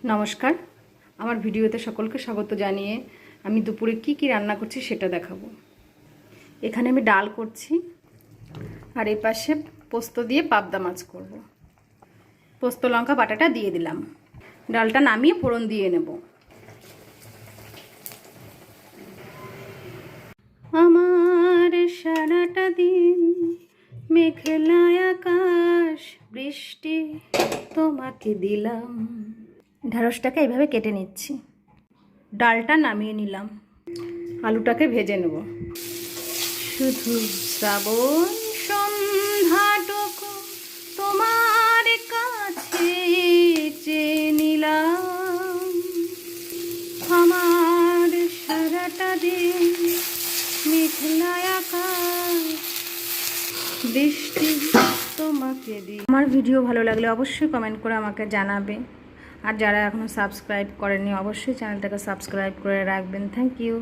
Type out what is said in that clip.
নমস্কার, আমার ভিডিওতে সকলকে স্বাগত জানিয়ে আমি দুপুরে কি রান্না করছি সেটা দেখাবো। এখানে আমি ডাল করছি আর এই পাশে পোস্ত দিয়ে পাবদা মাছ করব। পোস্ত লঙ্কা বাটাটা দিয়ে দিলাম, ডালটা নামিয়ে ফোড়ন দিয়ে নেব। আমার সারাটা দিন মেঘলা আকাশ, বৃষ্টি তোমাকে দিলাম। ঢ্যাঁড়সটাকে এইভাবে কেটে নিচ্ছি, ডালটা নামিয়ে নিলাম, আলুটাকে ভেজে নেব। শুধু শ্রাবণ সন্ধ্যাটুকু তোমার কাছে চেয়ে নিলাম। আমার সারাটা দিন মেঘলা আকাশ, বৃষ্টি তোমাকে দিই। আমার ভিডিও ভালো লাগলে অবশ্যই কমেন্ট করে আমাকে জানাবে, আর যারা এখনও সাবস্ক্রাইব করেনি অবশ্যই চ্যানেলটাকে সাবস্ক্রাইব করে রাখবেন। Thank you.